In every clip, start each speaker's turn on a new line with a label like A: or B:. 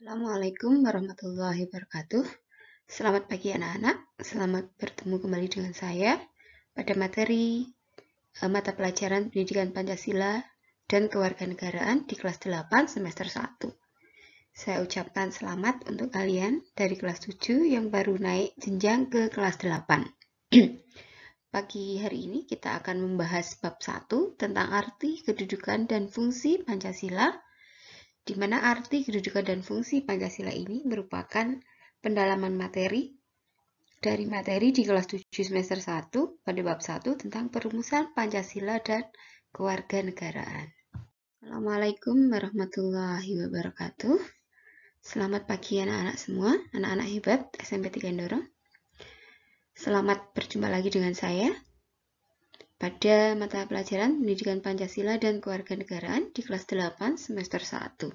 A: Assalamualaikum warahmatullahi wabarakatuh. Selamat pagi anak-anak. Selamat bertemu kembali dengan saya pada materi mata pelajaran Pendidikan Pancasila dan Kewarganegaraan di kelas 8 semester 1. Saya ucapkan selamat untuk kalian dari kelas 7 yang baru naik jenjang ke kelas 8. Pagi hari ini kita akan membahas bab 1 tentang arti, kedudukan, dan fungsi Pancasila, di mana arti, kedudukan, dan fungsi Pancasila ini merupakan pendalaman materi dari materi di kelas 7 semester 1 pada bab 1 tentang perumusan Pancasila dan kewarganegaraan. Assalamualaikum warahmatullahi wabarakatuh. Selamat pagi anak-anak semua, anak-anak hebat SMP 3 Endorong. Selamat berjumpa lagi dengan saya pada mata pelajaran Pendidikan Pancasila dan Kewarganegaraan di kelas 8 semester 1.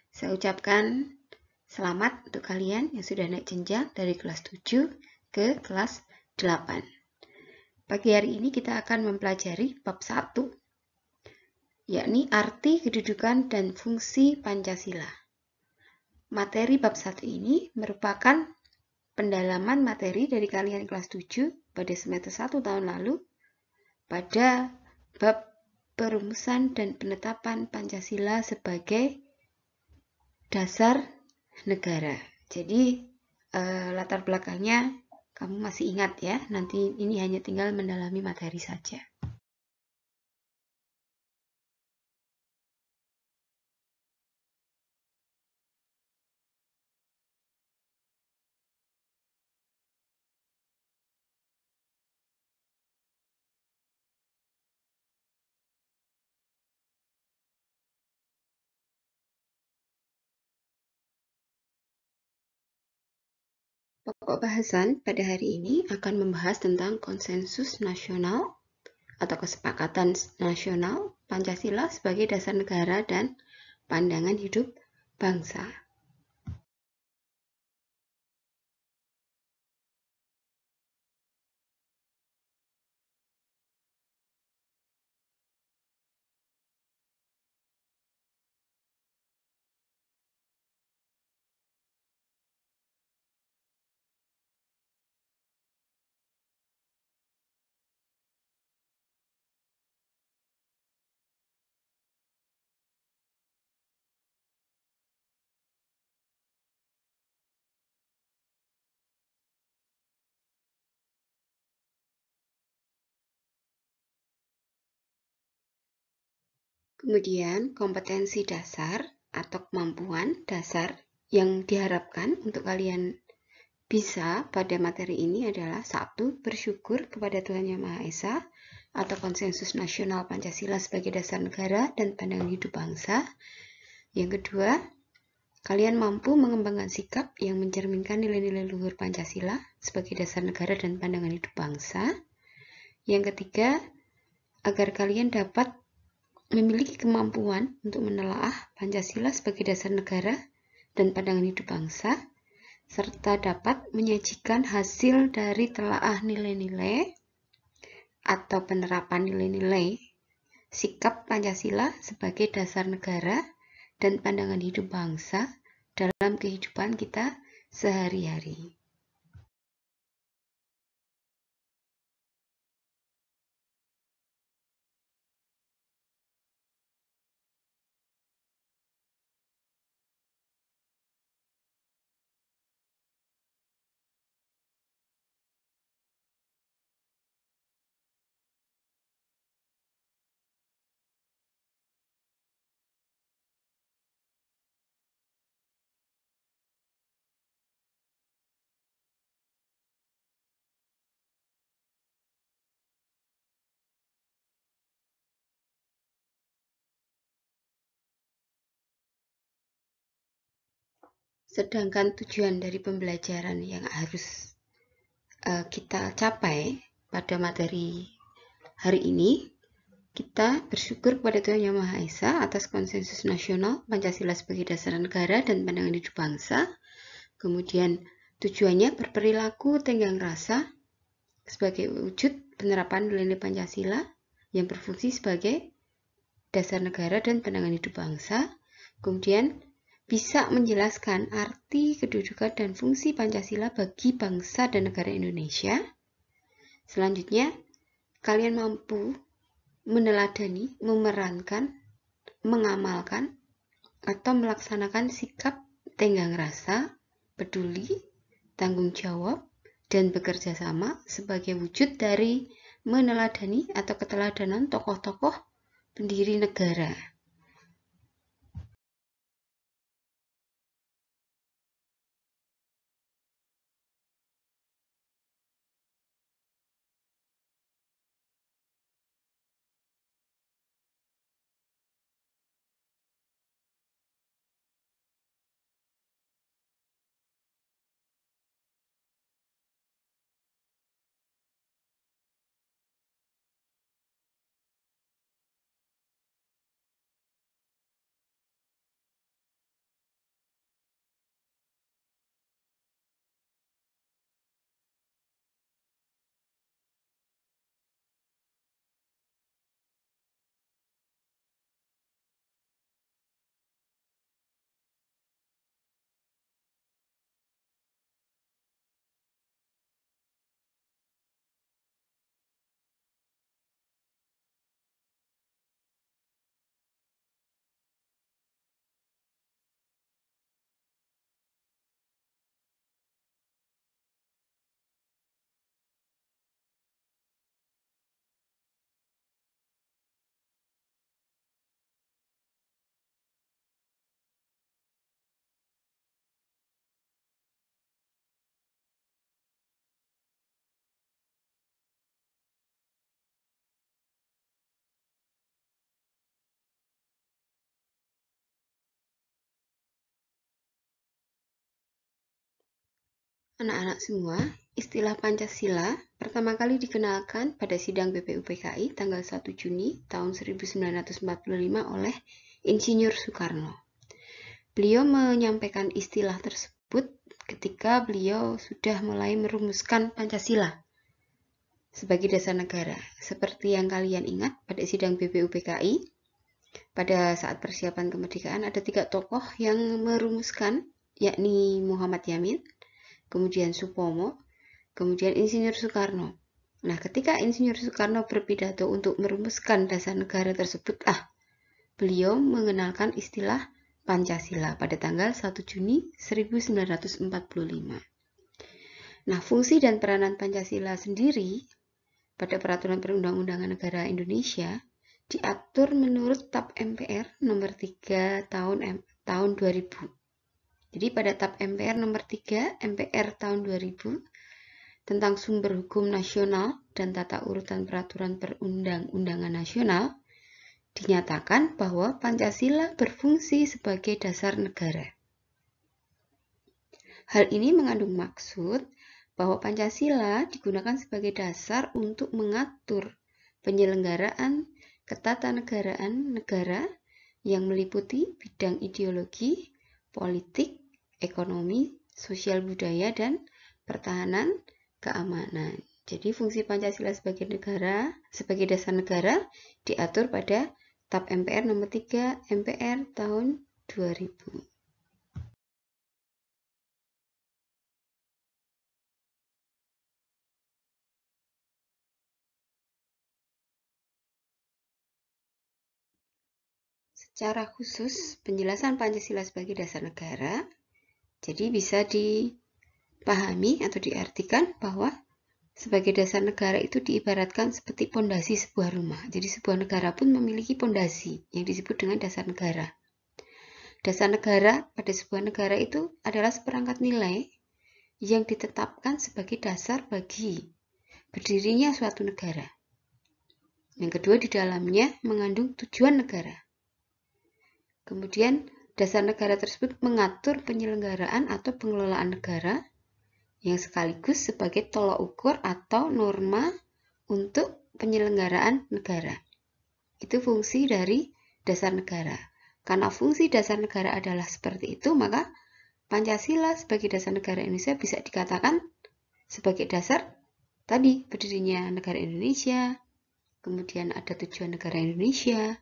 A: Saya ucapkan selamat untuk kalian yang sudah naik jenjang dari kelas 7 ke kelas 8. Pagi hari ini kita akan mempelajari bab 1, yakni arti, kedudukan, dan fungsi Pancasila. Materi bab 1 ini merupakan pendalaman materi dari kalian kelas 7 pada semester 1 tahun lalu pada bab perumusan dan penetapan Pancasila sebagai dasar negara. Jadi latar belakangnya kamu masih ingat ya, nanti ini hanya tinggal mendalami materi saja. Pokok bahasan pada hari ini akan membahas tentang konsensus nasional atau kesepakatan nasional Pancasila sebagai dasar negara dan pandangan hidup bangsa. Kemudian kompetensi dasar atau kemampuan dasar yang diharapkan untuk kalian bisa pada materi ini adalah: 1. Bersyukur kepada Tuhan Yang Maha Esa atau konsensus nasional Pancasila sebagai dasar negara dan pandangan hidup bangsa. Yang kedua, kalian mampu mengembangkan sikap yang mencerminkan nilai-nilai luhur Pancasila sebagai dasar negara dan pandangan hidup bangsa. Yang ketiga, agar kalian dapat memiliki kemampuan untuk menelaah Pancasila sebagai dasar negara dan pandangan hidup bangsa, serta dapat menyajikan hasil dari telaah nilai-nilai atau penerapan nilai-nilai sikap Pancasila sebagai dasar negara dan pandangan hidup bangsa dalam kehidupan kita sehari-hari. Sedangkan tujuan dari pembelajaran yang harus kita capai pada materi hari ini, kita bersyukur kepada Tuhan Yang Maha Esa atas konsensus nasional Pancasila sebagai dasar negara dan pandangan hidup bangsa. Kemudian tujuannya berperilaku tenggang rasa sebagai wujud penerapan nilai-nilai Pancasila yang berfungsi sebagai dasar negara dan pandangan hidup bangsa. Kemudian bisa menjelaskan arti, kedudukan, dan fungsi Pancasila bagi bangsa dan negara Indonesia. Selanjutnya, kalian mampu meneladani, memerankan, mengamalkan, atau melaksanakan sikap tenggang rasa, peduli, tanggung jawab, dan bekerja sama sebagai wujud dari meneladani atau keteladanan tokoh-tokoh pendiri negara. Anak-anak semua, istilah Pancasila pertama kali dikenalkan pada sidang BPUPKI tanggal 1 Juni tahun 1945 oleh Insinyur Soekarno. Beliau menyampaikan istilah tersebut ketika beliau sudah mulai merumuskan Pancasila sebagai dasar negara. Seperti yang kalian ingat pada sidang BPUPKI, pada saat persiapan kemerdekaan ada 3 tokoh yang merumuskan, yakni Muhammad Yamin, kemudian Supomo, kemudian Insinyur Soekarno. Nah, ketika Insinyur Soekarno berpidato untuk merumuskan dasar negara tersebut, beliau mengenalkan istilah Pancasila pada tanggal 1 Juni 1945. Nah, fungsi dan peranan Pancasila sendiri pada Peraturan Perundang-undangan Negara Indonesia diatur menurut TAP MPR nomor 3 tahun 2000. Jadi pada TAP MPR nomor 3 MPR tahun 2000 tentang sumber hukum nasional dan tata urutan peraturan perundang-undangan nasional, dinyatakan bahwa Pancasila berfungsi sebagai dasar negara. Hal ini mengandung maksud bahwa Pancasila digunakan sebagai dasar untuk mengatur penyelenggaraan ketatanegaraan negara yang meliputi bidang ideologi, politik, ekonomi, sosial budaya, dan pertahanan keamanan. Jadi fungsi Pancasila sebagai dasar negara diatur pada TAP MPR nomor 3 MPR tahun 2000. Secara khusus, penjelasan Pancasila sebagai dasar negara jadi bisa dipahami atau diartikan bahwa sebagai dasar negara itu diibaratkan seperti pondasi sebuah rumah. Jadi sebuah negara pun memiliki pondasi yang disebut dengan dasar negara. Dasar negara pada sebuah negara itu adalah seperangkat nilai yang ditetapkan sebagai dasar bagi berdirinya suatu negara. Yang kedua, di dalamnya mengandung tujuan negara. Kemudian, dasar negara tersebut mengatur penyelenggaraan atau pengelolaan negara yang sekaligus sebagai tolak ukur atau norma untuk penyelenggaraan negara. Itu fungsi dari dasar negara. Karena fungsi dasar negara adalah seperti itu, maka Pancasila sebagai dasar negara Indonesia bisa dikatakan sebagai dasar tadi berdirinya negara Indonesia, kemudian ada tujuan negara Indonesia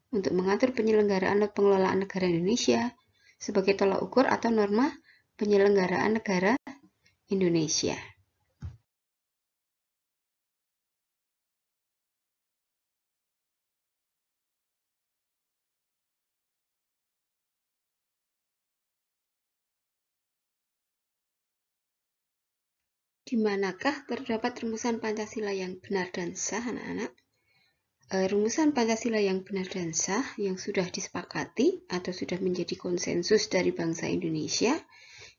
A: untuk mengatur penyelenggaraan dan pengelolaan negara Indonesia, sebagai tolak ukur atau norma penyelenggaraan negara Indonesia. Di manakah terdapat rumusan Pancasila yang benar dan sah, anak-anak? Rumusan Pancasila yang benar dan sah yang sudah disepakati atau sudah menjadi konsensus dari bangsa Indonesia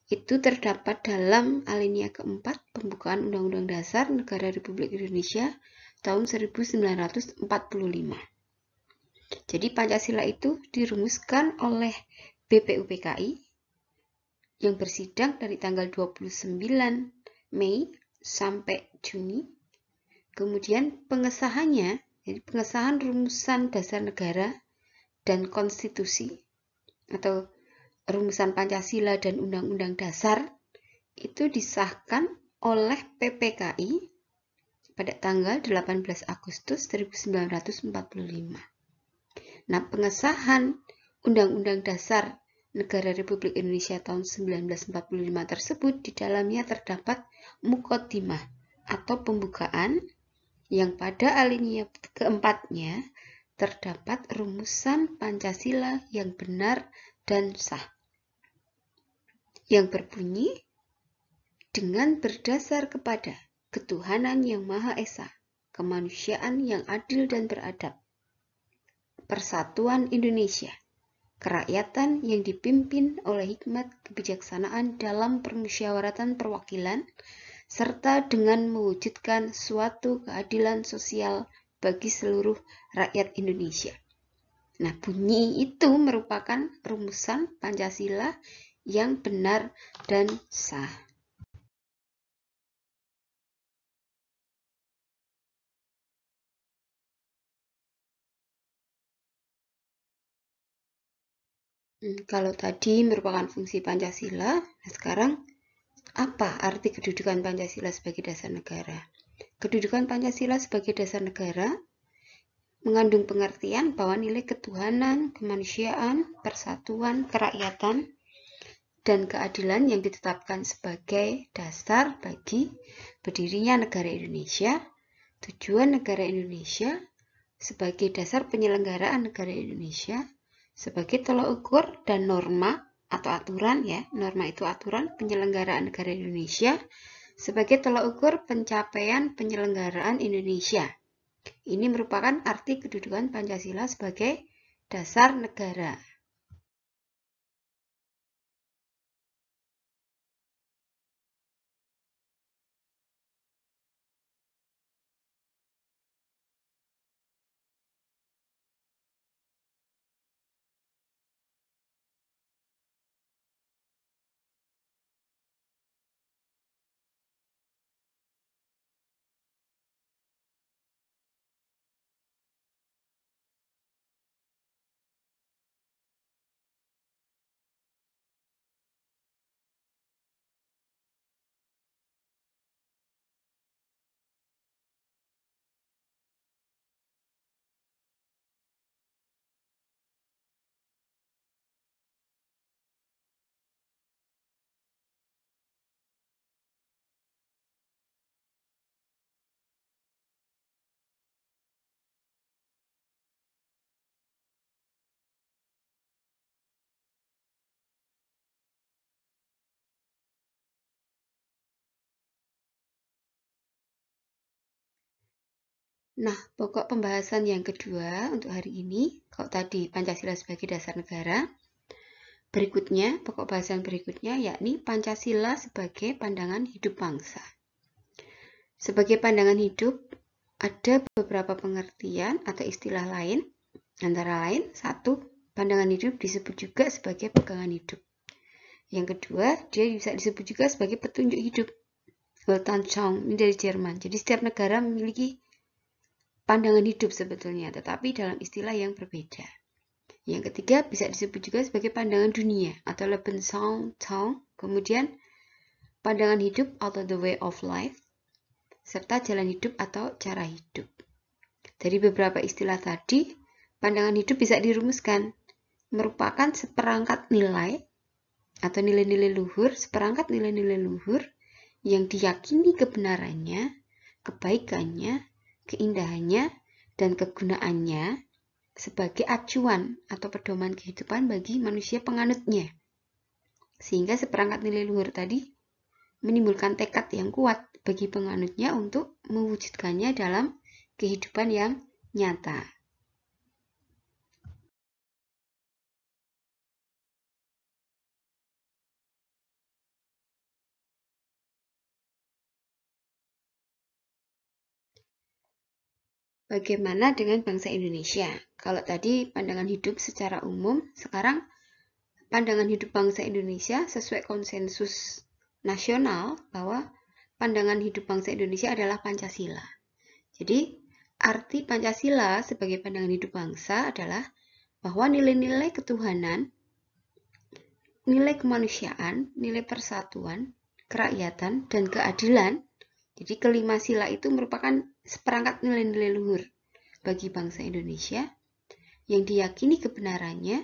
A: itu terdapat dalam alinea keempat pembukaan Undang-Undang Dasar Negara Republik Indonesia tahun 1945. Jadi Pancasila itu dirumuskan oleh BPUPKI yang bersidang dari tanggal 29 Mei sampai Juni. Kemudian pengesahannya, jadi pengesahan rumusan dasar negara dan konstitusi atau rumusan Pancasila dan Undang-Undang Dasar itu disahkan oleh PPKI pada tanggal 18 Agustus 1945. Nah, pengesahan Undang-Undang Dasar Negara Republik Indonesia tahun 1945 tersebut di dalamnya terdapat muqaddimah atau pembukaan yang pada alinea keempatnya terdapat rumusan Pancasila yang benar dan sah yang berbunyi dengan berdasar kepada ketuhanan yang Maha Esa, kemanusiaan yang adil dan beradab, persatuan Indonesia, kerakyatan yang dipimpin oleh hikmat kebijaksanaan dalam permusyawaratan perwakilan, serta dengan mewujudkan suatu keadilan sosial bagi seluruh rakyat Indonesia. Nah, bunyi itu merupakan rumusan Pancasila yang benar dan sah. Kalau tadi merupakan fungsi Pancasila, nah sekarang apa arti kedudukan Pancasila sebagai dasar negara? Kedudukan Pancasila sebagai dasar negara mengandung pengertian bahwa nilai ketuhanan, kemanusiaan, persatuan, kerakyatan, dan keadilan yang ditetapkan sebagai dasar bagi berdirinya negara Indonesia, tujuan negara Indonesia, sebagai dasar penyelenggaraan negara Indonesia, sebagai tolak ukur dan norma atau aturan, ya, norma itu aturan penyelenggaraan negara Indonesia, sebagai tolak ukur pencapaian penyelenggaraan Indonesia. Ini merupakan arti kedudukan Pancasila sebagai dasar negara. Nah, pokok pembahasan yang kedua untuk hari ini, kalau tadi Pancasila sebagai dasar negara, berikutnya, pokok bahasan berikutnya yakni Pancasila sebagai pandangan hidup bangsa. Sebagai pandangan hidup, ada beberapa pengertian atau istilah lain, antara lain, satu, pandangan hidup disebut juga sebagai pegangan hidup. Yang kedua, dia bisa disebut juga sebagai petunjuk hidup. Weltanschauung, ini dari Jerman. Jadi setiap negara memiliki pandangan hidup sebetulnya, tetapi dalam istilah yang berbeda. Yang ketiga bisa disebut juga sebagai pandangan dunia atau Lebensschauung, kemudian pandangan hidup atau the way of life, serta jalan hidup atau cara hidup. Dari beberapa istilah tadi, pandangan hidup bisa dirumuskan merupakan seperangkat nilai atau nilai-nilai luhur, seperangkat nilai-nilai luhur yang diyakini kebenarannya, kebaikannya, keindahannya, dan kegunaannya sebagai acuan atau pedoman kehidupan bagi manusia penganutnya. Sehingga seperangkat nilai luhur tadi menimbulkan tekad yang kuat bagi penganutnya untuk mewujudkannya dalam kehidupan yang nyata. Bagaimana dengan bangsa Indonesia? Kalau tadi pandangan hidup secara umum, sekarang pandangan hidup bangsa Indonesia sesuai konsensus nasional bahwa pandangan hidup bangsa Indonesia adalah Pancasila. Jadi, arti Pancasila sebagai pandangan hidup bangsa adalah bahwa nilai-nilai ketuhanan, nilai kemanusiaan, nilai persatuan, kerakyatan, dan keadilan. Jadi kelima sila itu merupakan seperangkat nilai-nilai luhur bagi bangsa Indonesia yang diyakini kebenarannya,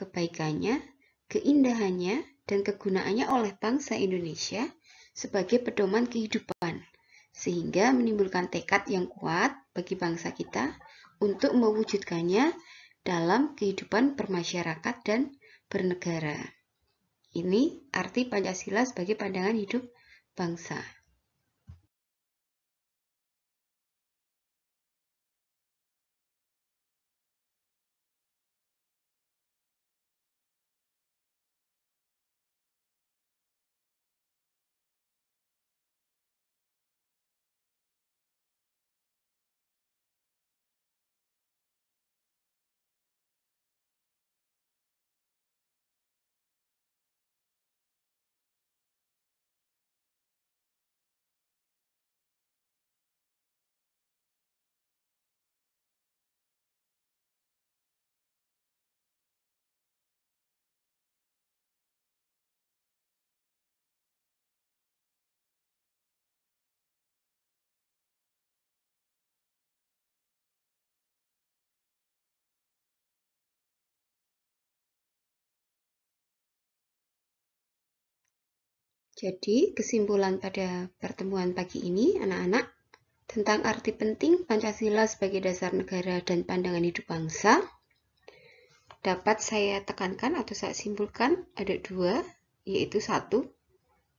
A: kebaikannya, keindahannya, dan kegunaannya oleh bangsa Indonesia sebagai pedoman kehidupan, sehingga menimbulkan tekad yang kuat bagi bangsa kita untuk mewujudkannya dalam kehidupan bermasyarakat dan bernegara. Ini arti Pancasila sebagai pandangan hidup bangsa. Jadi, kesimpulan pada pertemuan pagi ini, anak-anak, tentang arti penting Pancasila sebagai dasar negara dan pandangan hidup bangsa, dapat saya tekankan atau saya simpulkan ada dua, yaitu satu,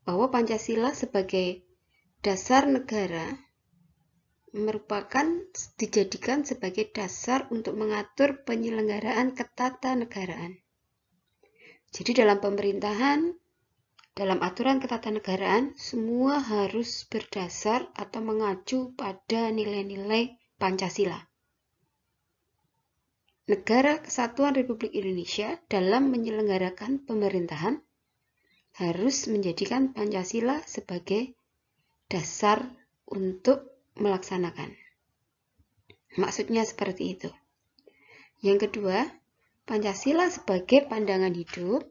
A: bahwa Pancasila sebagai dasar negara merupakan dijadikan sebagai dasar untuk mengatur penyelenggaraan ketatanegaraan. Jadi dalam pemerintahan, dalam aturan ketatanegaraan, semua harus berdasar atau mengacu pada nilai-nilai Pancasila. Negara Kesatuan Republik Indonesia dalam menyelenggarakan pemerintahan harus menjadikan Pancasila sebagai dasar untuk melaksanakan. Maksudnya seperti itu. Yang kedua, Pancasila sebagai pandangan hidup,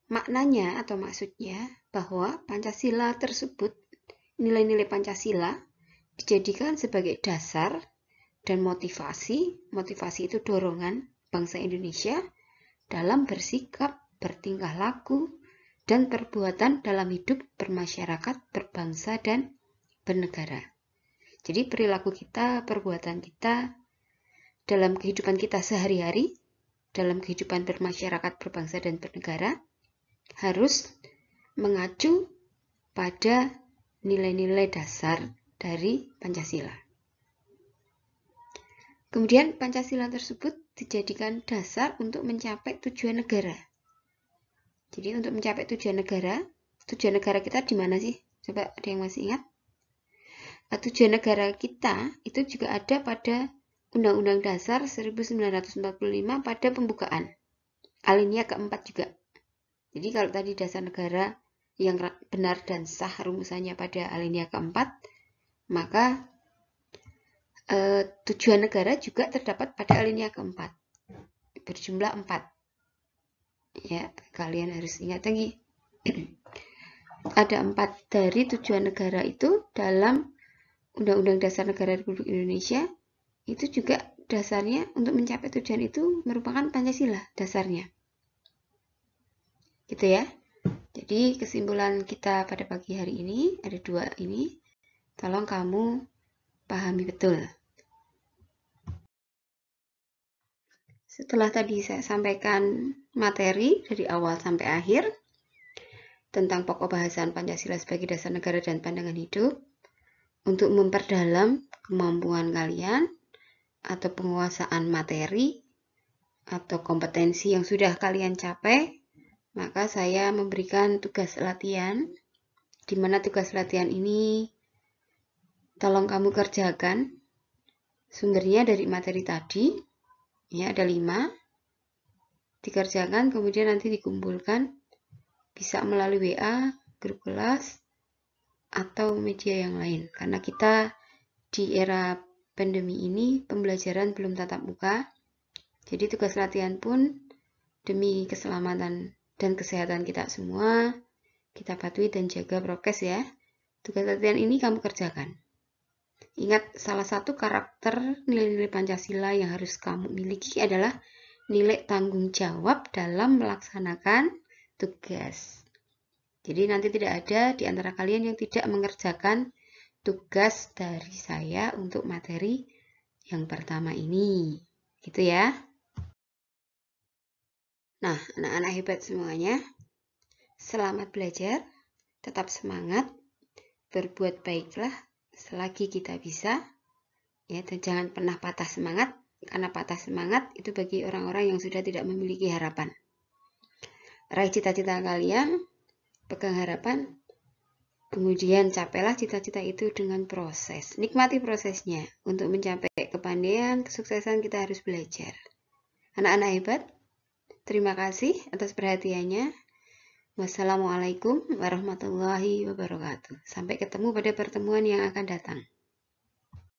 A: maknanya atau maksudnya bahwa Pancasila tersebut, nilai-nilai Pancasila dijadikan sebagai dasar dan motivasi itu dorongan bangsa Indonesia dalam bersikap, bertingkah laku, dan perbuatan dalam hidup bermasyarakat, berbangsa, dan bernegara. Jadi perilaku kita, perbuatan kita, dalam kehidupan kita sehari-hari, dalam kehidupan bermasyarakat, berbangsa, dan bernegara, harus mengacu pada nilai-nilai dasar dari Pancasila. Kemudian Pancasila tersebut dijadikan dasar untuk mencapai tujuan negara. Jadi untuk mencapai tujuan negara kita di mana sih? Coba ada yang masih ingat? Tujuan negara kita itu juga ada pada Undang-Undang Dasar 1945 pada pembukaan. Alinea keempat juga. Jadi kalau tadi dasar negara yang benar dan sah rumusannya pada alinea keempat, maka tujuan negara juga terdapat pada alinea keempat, berjumlah 4. Ya, kalian harus ingat lagi. Ada 4 dari tujuan negara itu dalam Undang-Undang Dasar Negara Republik Indonesia, itu juga dasarnya untuk mencapai tujuan itu merupakan Pancasila dasarnya. Gitu ya. Jadi kesimpulan kita pada pagi hari ini ada 2 ini. Tolong kamu pahami betul. Setelah tadi saya sampaikan materi dari awal sampai akhir tentang pokok bahasan Pancasila sebagai dasar negara dan pandangan hidup, untuk memperdalam kemampuan kalian atau penguasaan materi atau kompetensi yang sudah kalian capai, maka saya memberikan tugas latihan, di mana tugas latihan ini tolong kamu kerjakan. Sumbernya dari materi tadi, ya ada 5, dikerjakan kemudian nanti dikumpulkan, bisa melalui WA, grup kelas, atau media yang lain. Karena kita di era pandemi ini pembelajaran belum tatap muka, jadi tugas latihan pun demi keselamatan dan kesehatan kita semua, kita patuhi dan jaga prokes ya. Tugas latihan ini kamu kerjakan. Ingat, salah satu karakter nilai-nilai Pancasila yang harus kamu miliki adalah nilai tanggung jawab dalam melaksanakan tugas. Jadi nanti tidak ada di antara kalian yang tidak mengerjakan tugas dari saya untuk materi yang pertama ini. Gitu ya. Nah, anak-anak hebat semuanya, selamat belajar, tetap semangat, berbuat baiklah selagi kita bisa, ya, dan jangan pernah patah semangat, karena patah semangat itu bagi orang-orang yang sudah tidak memiliki harapan. Raih cita-cita kalian, pegang harapan, kemudian capailah cita-cita itu dengan proses. Nikmati prosesnya. Untuk mencapai kepandaian, kesuksesan kita harus belajar. Anak-anak hebat, terima kasih atas perhatiannya. Wassalamualaikum warahmatullahi wabarakatuh. Sampai ketemu pada pertemuan yang akan datang.